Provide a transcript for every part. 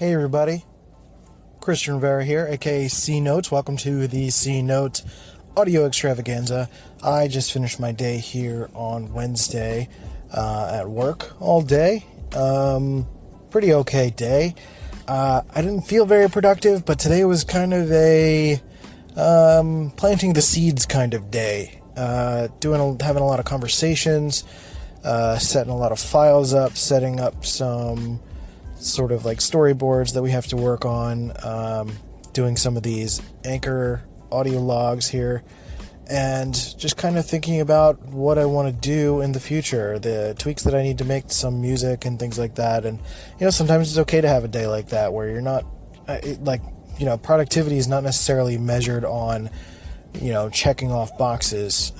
Hey everybody, Christian Rivera here, aka C Notes. Welcome to the C Note audio extravaganza. I just finished my day here on Wednesday at work all day. Pretty okay day. I didn't feel very productive, but today was kind of a planting the seeds kind of day. Having a lot of conversations, setting a lot of files up, setting up some sort of like storyboards that we have to work on, doing some of these Anchor audio logs here, and just kind of thinking about what I want to do in the future, the tweaks that I need to make to some music and things like that. And, sometimes it's okay to have a day like that where you're not, productivity is not necessarily measured on, checking off boxes,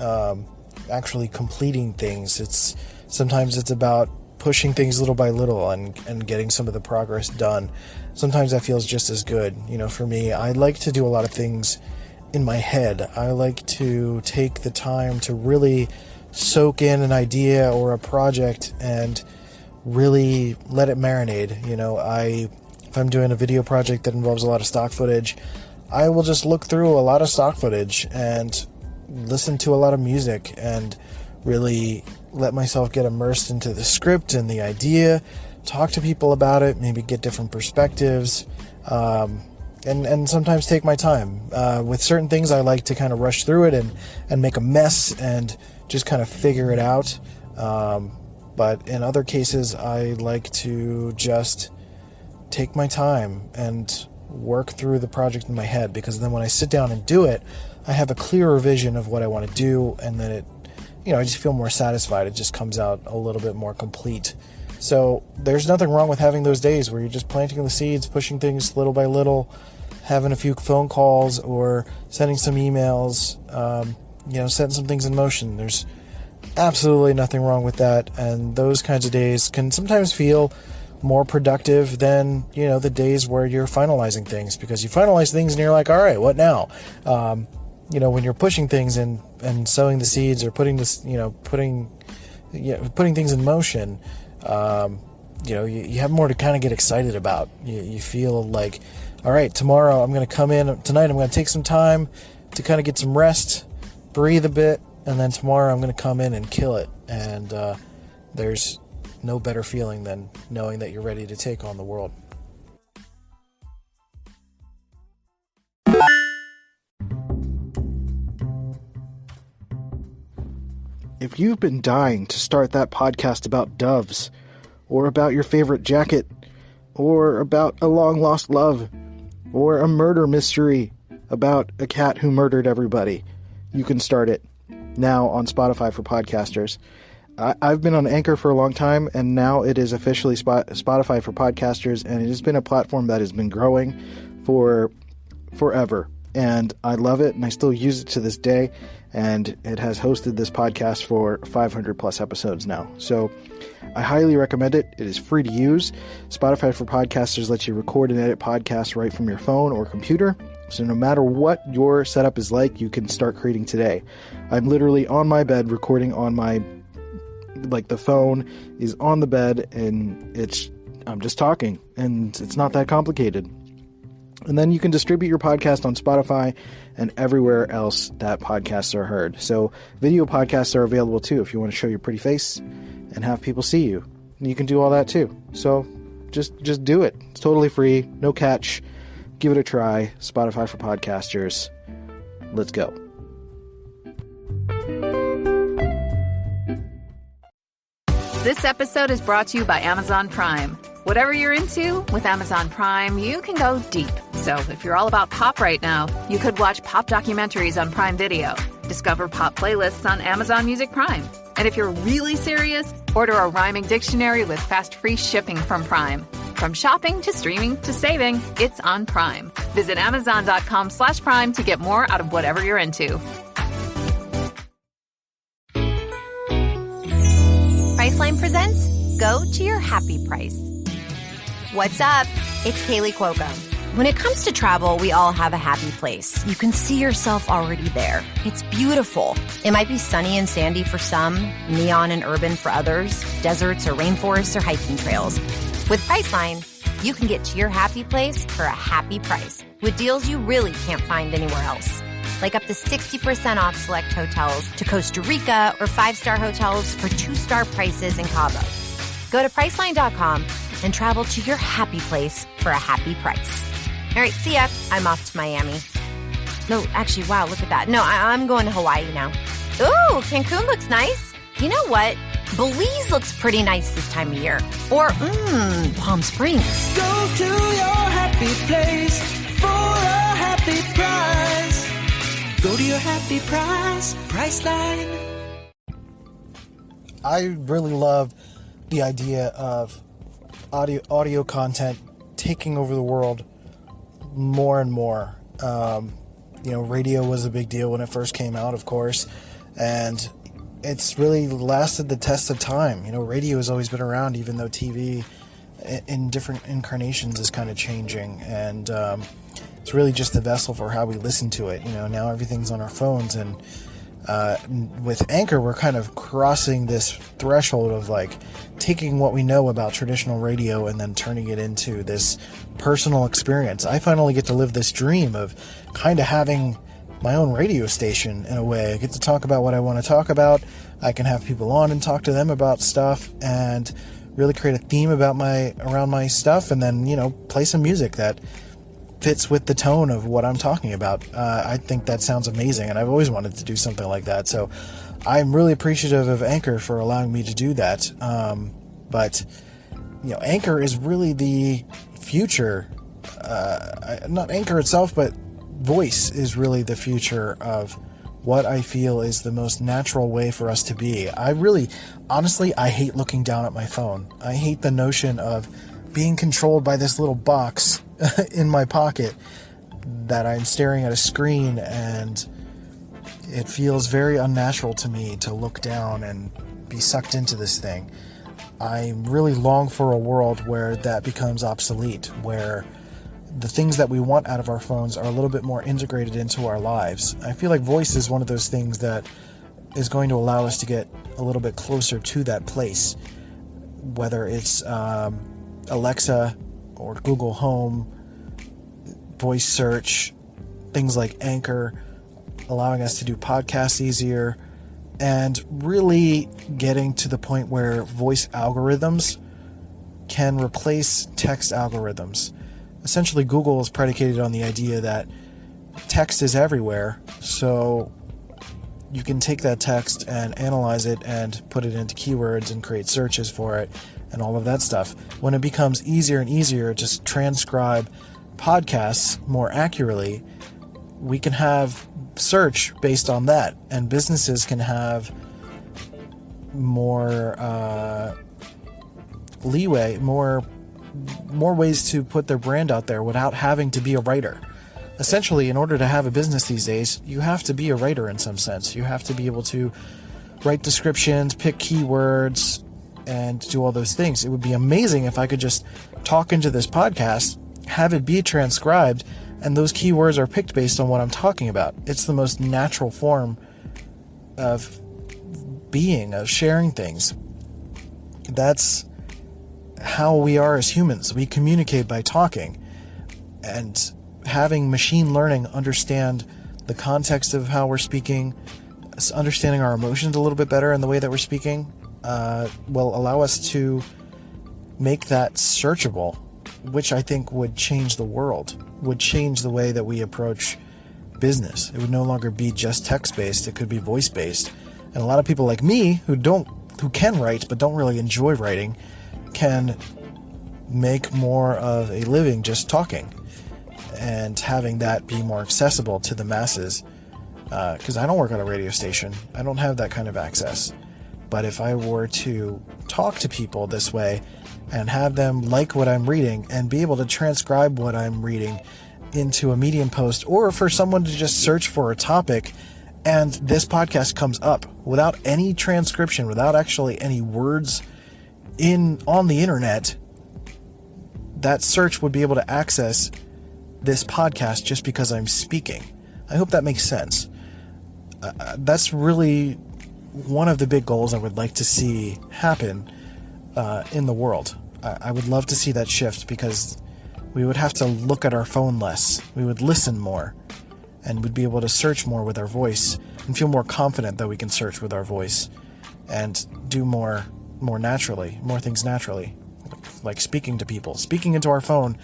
actually completing things. Sometimes it's about pushing things little by little and getting some of the progress done. Sometimes that feels just as good. For me, I like to do a lot of things in my head. I like to take the time to really soak in an idea or a project and really let it marinate. If I'm doing a video project that involves a lot of stock footage, I will just look through a lot of stock footage and listen to a lot of music and really let myself get immersed into the script and the idea, talk to people about it, maybe get different perspectives, and sometimes take my time. With certain things, I like to kind of rush through it and make a mess and just kind of figure it out. But in other cases, I like to just take my time and work through the project in my head, because then when I sit down and do it, I have a clearer vision of what I want to do, and then I just feel more satisfied. It just comes out a little bit more complete. So there's nothing wrong with having those days where you're just planting the seeds, pushing things little by little, having a few phone calls or sending some emails, setting some things in motion. There's absolutely nothing wrong with that. And those kinds of days can sometimes feel more productive than, the days where you're finalizing things, because you finalize things and you're like, all right, what now? When you're pushing things and sowing the seeds or putting things in motion, you have more to kind of get excited about. You feel like, all right, tomorrow I'm going to come in, tonight I'm going to take some time to kind of get some rest, breathe a bit, and then tomorrow I'm going to come in and kill it. And there's no better feeling than knowing that you're ready to take on the world. If you've been dying to start that podcast about doves, or about your favorite jacket, or about a long-lost love, or a murder mystery about a cat who murdered everybody, you can start it now on Spotify for podcasters. I've been on Anchor for a long time, and now it is officially Spotify for podcasters, and it has been a platform that has been growing for forever. And I love it, and I still use it to this day, and it has hosted this podcast for 500 plus episodes now. So I highly recommend it. It is free to use. Spotify for Podcasters lets you record and edit podcasts right from your phone or computer. So no matter what your setup is like, you can start creating today. I'm literally on my bed recording on the phone is on the bed, and I'm just talking, and it's not that complicated. And then you can distribute your podcast on Spotify and everywhere else that podcasts are heard. So video podcasts are available too if you want to show your pretty face and have people see you. And you can do all that too. So just do it. It's totally free. No catch. Give it a try. Spotify for podcasters. Let's go. This episode is brought to you by Amazon Prime. Whatever you're into, with Amazon Prime, you can go deep. So if you're all about pop right now, you could watch pop documentaries on Prime Video, discover pop playlists on Amazon Music Prime. And if you're really serious, order a rhyming dictionary with fast free shipping from Prime. From shopping to streaming to saving, it's on Prime. Visit Amazon.com/Prime to get more out of whatever you're into. Priceline presents Go to Your Happy Price. What's up? It's Kaylee Cuoco. When it comes to travel, we all have a happy place. You can see yourself already there. It's beautiful. It might be sunny and sandy for some, neon and urban for others, deserts or rainforests or hiking trails. With Priceline, you can get to your happy place for a happy price with deals you really can't find anywhere else. Like up to 60% off select hotels to Costa Rica or 5-star hotels for 2-star prices in Cabo. Go to Priceline.com and travel to your happy place for a happy price. All right, see ya. I'm off to Miami. No, actually, wow, look at that. No, I'm going to Hawaii now. Ooh, Cancun looks nice. You know what? Belize looks pretty nice this time of year. Or, Palm Springs. Go to your happy place for a happy price. Go to your happy price, Priceline. I really love the idea of audio content taking over the world more and more. Radio was a big deal when it first came out, of course, and it's really lasted the test of time. Radio has always been around, even though TV in different incarnations is kind of changing, and it's really just the vessel for how we listen to it. Now everything's on our phones, and with Anchor, we're kind of crossing this threshold of taking what we know about traditional radio and then turning it into this personal experience. I finally get to live this dream of kind of having my own radio station in a way. I get to talk about what I want to talk about. I can have people on and talk to them about stuff and really create a theme around my stuff, and then, play some music that fits with the tone of what I'm talking about. I think that sounds amazing, and I've always wanted to do something like that. So I'm really appreciative of Anchor for allowing me to do that. But Anchor is really the future. Not Anchor itself, but voice is really the future of what I feel is the most natural way for us to be. Honestly, I hate looking down at my phone. I hate the notion of being controlled by this little box in my pocket, that I'm staring at a screen, and it feels very unnatural to me to look down and be sucked into this thing. I really long for a world where that becomes obsolete, where the things that we want out of our phones are a little bit more integrated into our lives. I feel like voice is one of those things that is going to allow us to get a little bit closer to that place, whether it's Alexa or Google Home, voice search, things like Anchor, allowing us to do podcasts easier, and really getting to the point where voice algorithms can replace text algorithms. Essentially, Google is predicated on the idea that text is everywhere, so you can take that text and analyze it and put it into keywords and create searches for it and all of that stuff. When it becomes easier and easier to transcribe podcasts more accurately, we can have search based on that, and businesses can have more leeway, more ways to put their brand out there without having to be a writer. Essentially, in order to have a business these days, you have to be a writer in some sense. You have to be able to write descriptions, pick keywords, and do all those things. It would be amazing if I could just talk into this podcast, have it be transcribed, and those keywords are picked based on what I'm talking about. It's the most natural form of being, of sharing things. That's how we are as humans. We communicate by talking, and having machine learning understand the context of how we're speaking, understanding our emotions a little bit better in the way that we're speaking, will allow us to make that searchable, which I think would change the world, would change the way that we approach business. It would no longer be just text-based, it could be voice-based. And a lot of people like me who can write but don't really enjoy writing can make more of a living just talking and having that be more accessible to the masses. Because I don't work on a radio station. I don't have that kind of access. But if I were to talk to people this way and have them like what I'm reading and be able to transcribe what I'm reading into a Medium post, or for someone to just search for a topic and this podcast comes up without any transcription, without actually any words on the internet, that search would be able to access this podcast just because I'm speaking. I hope that makes sense. That's really one of the big goals I would like to see happen in the world. I would love to see that shift, because We would have to look at our phone less. We would listen more, and we'd be able to search more with our voice and feel more confident that we can search with our voice and do more naturally, more things naturally, like speaking to people, speaking into our phone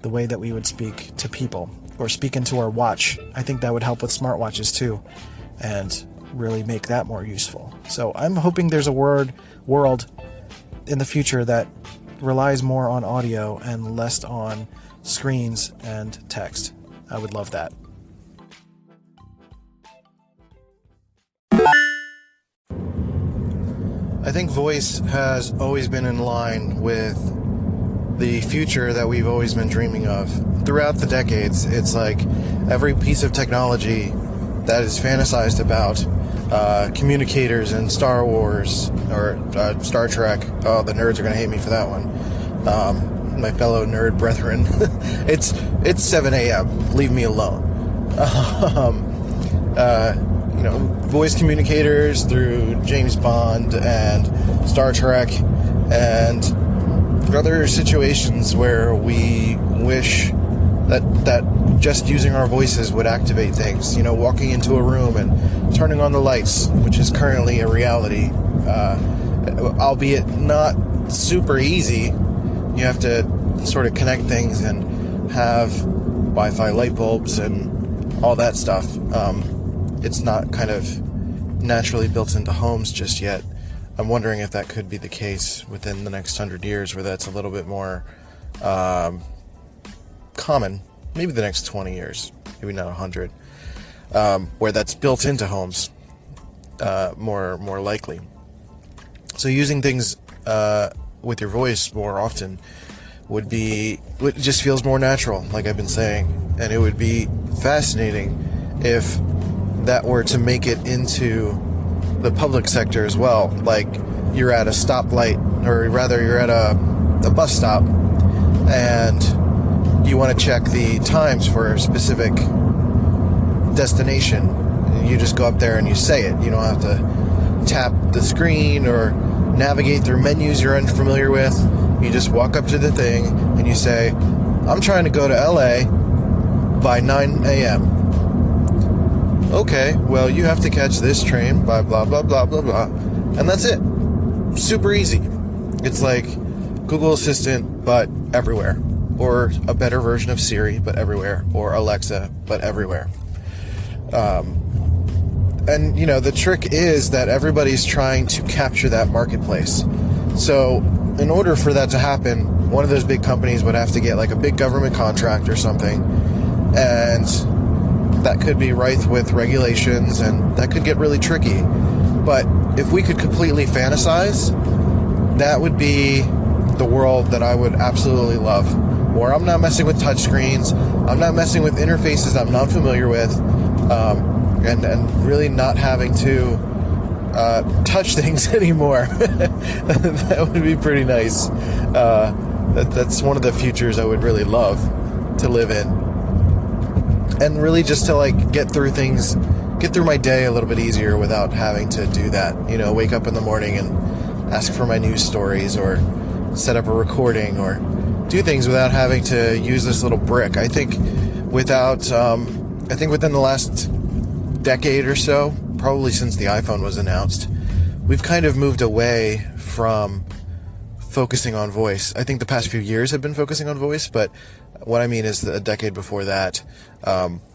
the way that we would speak to people, or speak into our watch. I think that would help with smartwatches too, and really make that more useful. So I'm hoping there's a world in the future that relies more on audio and less on screens and text. I would love that. I think voice has always been in line with the future that we've always been dreaming of. Throughout the decades, it's like every piece of technology that is fantasized about, communicators in Star Wars or Star Trek. Oh, the nerds are going to hate me for that one. My fellow nerd brethren. It's 7 a.m. Leave me alone. Voice communicators through James Bond and Star Trek and other situations where we wish that just using our voices would activate things. Walking into a room and turning on the lights, which is currently a reality, albeit not super easy. You have to sort of connect things and have Wi-Fi light bulbs and all that stuff. It's not kind of naturally built into homes just yet. I'm wondering if that could be the case within the next 100 years, where that's a little bit more common. Maybe the next 20 years, maybe not 100, where that's built into homes more likely. So using things with your voice more often it just feels more natural, like I've been saying, and it would be fascinating if that were to make it into the public sector as well. Like you're at a stoplight, or rather you're at a bus stop, and you want to check the times for a specific destination. You just go up there and you say it. You don't have to tap the screen or navigate through menus you're unfamiliar with. You just walk up to the thing and you say, I'm trying to go to LA by 9 a.m. Okay, well, you have to catch this train by blah, blah, blah, blah, blah. And that's it. Super easy. It's like Google Assistant, but everywhere. Or a better version of Siri, but everywhere. Or Alexa, but everywhere. And, the trick is that everybody's trying to capture that marketplace. So, in order for that to happen, one of those big companies would have to get like a big government contract or something. And that could be rife with regulations, and that could get really tricky. But if we could completely fantasize, that would be the world that I would absolutely love. Where I'm not messing with touchscreens, I'm not messing with interfaces I'm not familiar with, and really not having to touch things anymore. That would be pretty nice. That's one of the futures I would really love to live in. And really just to get through my day a little bit easier without having to do that. Wake up in the morning and ask for my news stories, or set up a recording, or do things without having to use this little brick. I think within the last decade or so, probably since the iPhone was announced, we've kind of moved away from focusing on voice. I think the past few years have been focusing on voice, but what I mean is a decade before that,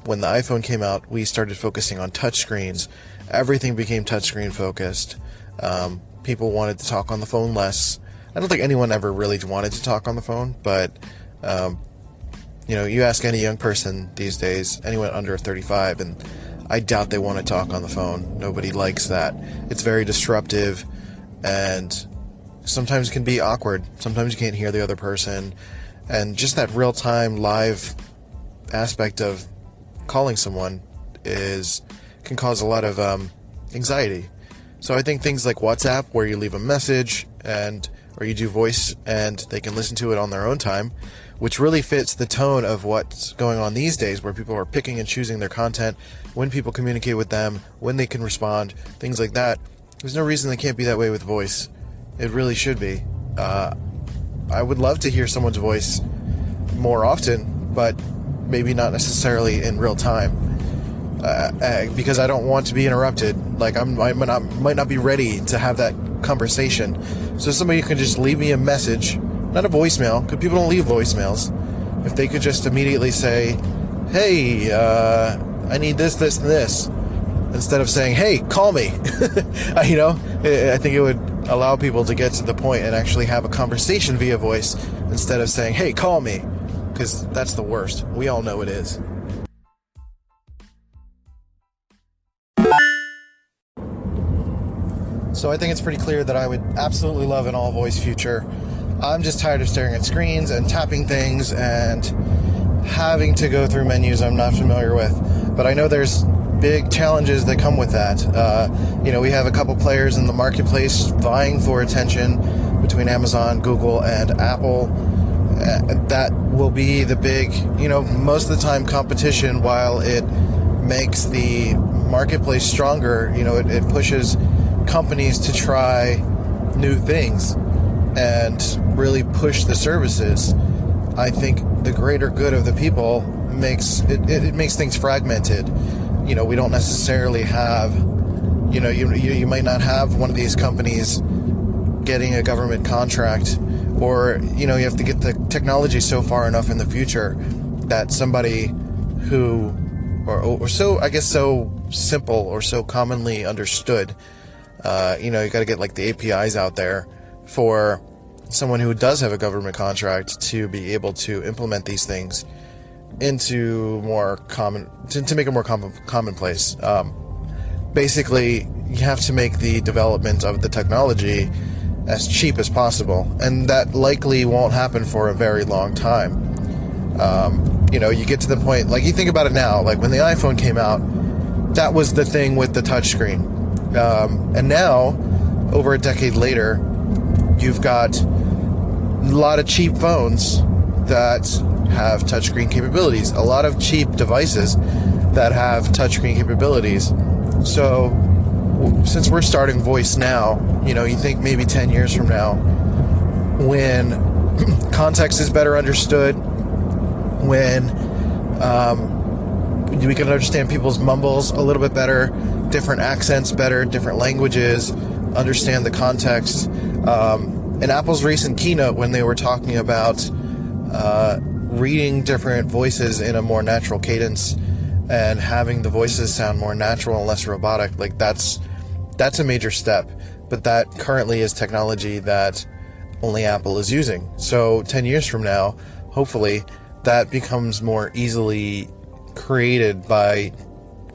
when the iPhone came out, we started focusing on touchscreens. Everything became touchscreen focused. People wanted to talk on the phone less. I don't think anyone ever really wanted to talk on the phone, but you ask any young person these days, anyone under 35, and I doubt they want to talk on the phone. Nobody likes that. It's very disruptive, and sometimes can be awkward. Sometimes you can't hear the other person, and just that real-time live aspect of calling someone can cause a lot of anxiety. So I think things like WhatsApp, where you leave a message or you do voice and they can listen to it on their own time, which really fits the tone of what's going on these days, where people are picking and choosing their content, when people communicate with them, when they can respond, things like that. There's no reason they can't be that way with voice. It really should be. I would love to hear someone's voice more often, but maybe not necessarily in real time, because I don't want to be interrupted. Like I might not be ready to have that conversation. So somebody could just leave me a message, not a voicemail, because people don't leave voicemails. If they could just immediately say, hey, I need this, this, and this, instead of saying, hey, call me. I think it would allow people to get to the point and actually have a conversation via voice instead of saying, hey, call me, because that's the worst. We all know it is. So I think it's pretty clear that I would absolutely love an all-voice future. I'm just tired of staring at screens and tapping things and having to go through menus I'm not familiar with. But I know there's big challenges that come with that. We have a couple players in the marketplace vying for attention between Amazon, Google, and Apple. That will be the big, most of the time competition. While it makes the marketplace stronger, it pushes companies to try new things and really push the services. I think the greater good of the people makes things fragmented. We don't necessarily have, you might not have one of these companies getting a government contract, or, you have to get the technology so far enough in the future that somebody who, or so, I guess, so simple or so commonly understood, you got to get like the APIs out there for someone who does have a government contract to be able to implement these things into more common, to make it more commonplace. Basically, you have to make the development of the technology as cheap as possible, and that likely won't happen for a very long time. You get to the point, like, you think about it now, like when the iPhone came out, that was the thing with the touchscreen. And now, over a decade later, you've got a lot of cheap phones that have touchscreen capabilities, a lot of cheap devices that have touchscreen capabilities. So since we're starting voice now, you think maybe 10 years from now, when context is better understood, when we can understand people's mumbles a little bit better, different accents better, different languages, understand the context. In Apple's recent keynote, when they were talking about reading different voices in a more natural cadence and having the voices sound more natural and less robotic, like that's a major step. But that currently is technology that only Apple is using. So 10 years from now, hopefully, that becomes more easily created by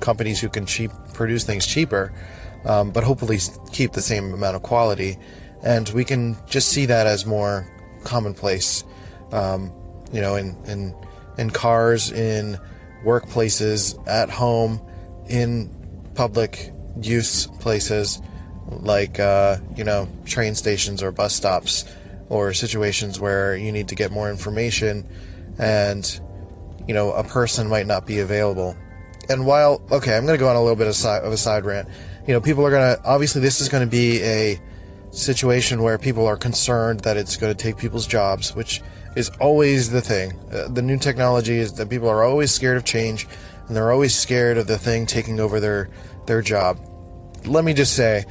companies who can produce things cheaper, but hopefully keep the same amount of quality. And we can just see that as more commonplace, in cars, in workplaces, at home, in public use places, like, train stations or bus stops, or situations where you need to get more information and, a person might not be available. And while, okay, I'm going to go on a little bit of a side rant. People are going to, obviously this is going to be a situation where people are concerned that it's going to take people's jobs, which is always the thing. The new technology is that people are always scared of change, and they're always scared of the thing taking over their job. Let me just say,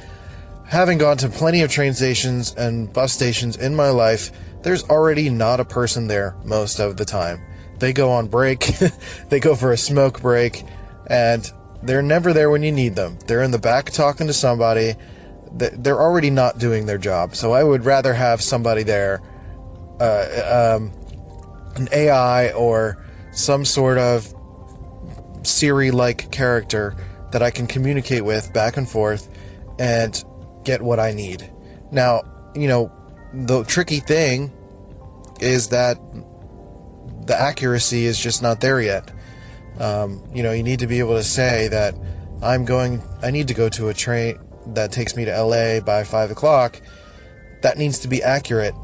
having gone to plenty of train stations and bus stations in my life, there's already not a person there most of the time. They go on break, they go for a smoke break, and they're never there when you need them. They're in the back talking to somebody. They're already not doing their job. So I would rather have somebody there, an AI or some sort of Siri-like character that I can communicate with back and forth and get what I need. Now, the tricky thing is that the accuracy is just not there yet. You need to be able to say that I need to go to a train that takes me to LA by 5 o'clock. That needs to be accurate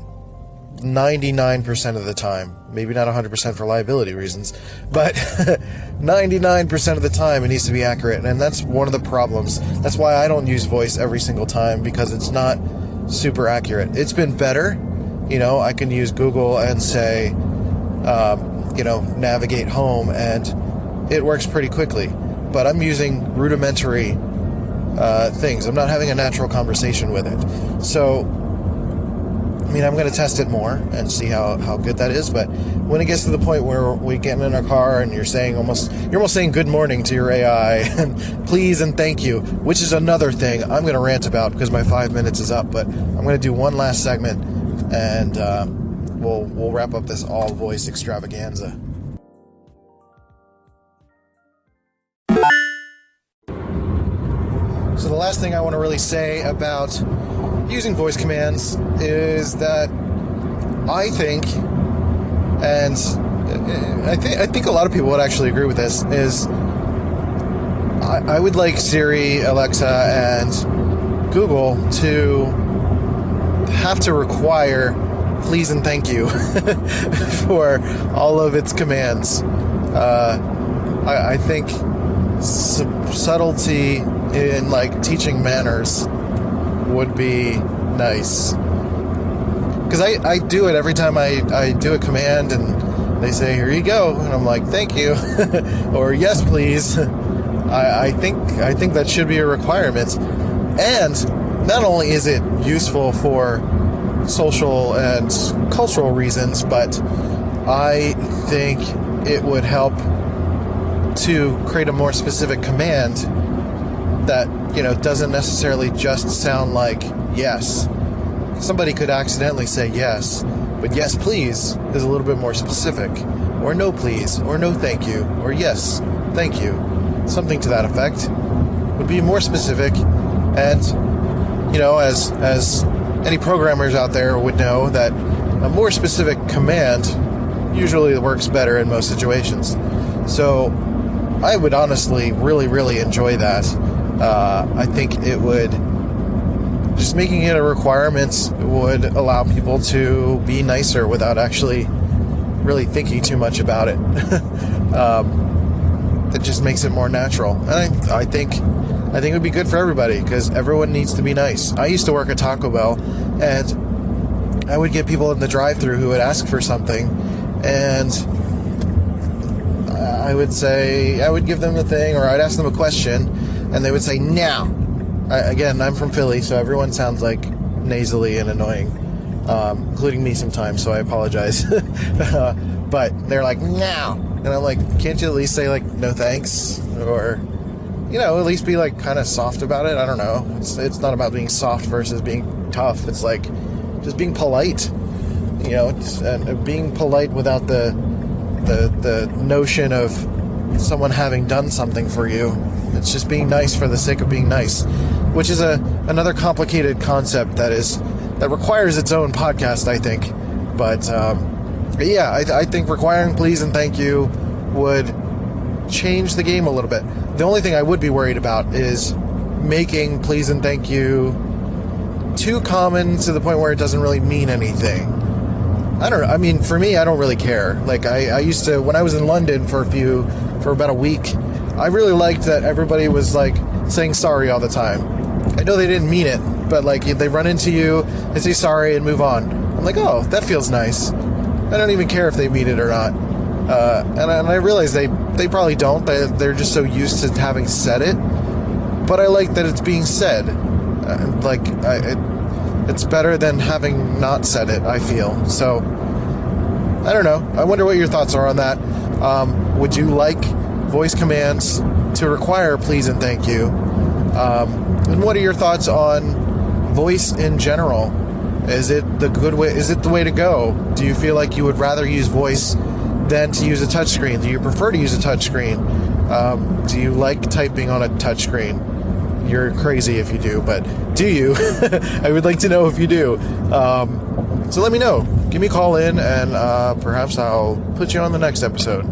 99% of the time. Maybe not 100% for liability reasons, but 99% of the time it needs to be accurate. And that's one of the problems. That's why I don't use voice every single time, because it's not super accurate. It's been better. I can use Google and say, navigate home, and it works pretty quickly. But I'm using rudimentary things. I'm not having a natural conversation with it. So, I'm going to test it more and see how good that is. But when it gets to the point where we get in our car and you're almost saying good morning to your AI and please and thank you, which is another thing I'm going to rant about because my 5 minutes is up. But I'm going to do one last segment, and we'll wrap up this all voice extravaganza. So the last thing I want to really say about using voice commands is that I think, and I think a lot of people would actually agree with this, is I would like Siri, Alexa, and Google to have to require please and thank you for all of its commands. I think subtlety in teaching manners would be nice, because I do it every time I do a command and they say here you go, and I'm like thank you or yes please. I think that should be a requirement, and not only is it useful for social and cultural reasons, but I think it would help to create a more specific command that doesn't necessarily just sound like yes. Somebody could accidentally say yes, but yes please is a little bit more specific, or no please, or no thank you, or yes thank you, something to that effect would be more specific. And as any programmers out there would know, that a more specific command usually works better in most situations. So I would honestly really, really enjoy that. I think it would, just making it a requirement would allow people to be nicer without actually really thinking too much about it. It just makes it more natural. And I think it would be good for everybody, because everyone needs to be nice. I used to work at Taco Bell, and I would get people in the drive-thru who would ask for something, and I would give them the thing, or I'd ask them a question, and they would say, now. Again, I'm from Philly, so everyone sounds like nasally and annoying, including me sometimes, so I apologize. But they're like, now. And I'm like, can't you at least say, no thanks? Or, at least be, kind of soft about it? I don't know. It's not about being soft versus being tough. It's, just being polite. And being polite without the notion of someone having done something for you. It's just being nice for the sake of being nice, which is another complicated concept that requires its own podcast, I think. But yeah, I think requiring please and thank you would change the game a little bit. The only thing I would be worried about is making please and thank you too common to the point where it doesn't really mean anything. I don't know. For me, I don't really care. I used to, when I was in London for about a week, I really liked that everybody was saying sorry all the time. I know they didn't mean it, but they run into you, they say sorry and move on. I'm like, oh, that feels nice. I don't even care if they mean it or not. And I realize they probably don't. They're just so used to having said it. But I like that it's being said. It's better than having not said it, I feel. So, I don't know. I wonder what your thoughts are on that. Would you like voice commands to require please and thank you? And what are your thoughts on voice in general? Is it the good way? Is it the way to go? Do you feel like you would rather use voice than to use a touchscreen? Do you prefer to use a touchscreen? Do you like typing on a touchscreen? You're crazy if you do, but do you? I would like to know if you do. So let me know. Give me a call in, and perhaps I'll put you on the next episode.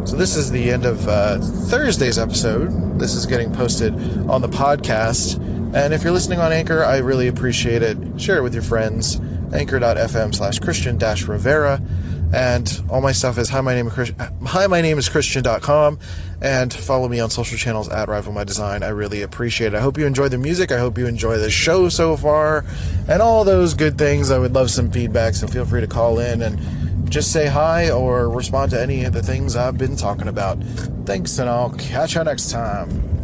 So this is the end of Thursday's episode. This is getting posted on the podcast. And if you're listening on Anchor, I really appreciate it. Share it with your friends. Anchor.fm/Christian-Rivera. And all my stuff is hi, my name is Christian.com, and follow me on social channels at Rival My Design. I really appreciate it. I hope you enjoy the music. I hope you enjoy the show so far, and all those good things. I would love some feedback, so feel free to call in and just say hi or respond to any of the things I've been talking about. Thanks, and I'll catch you next time.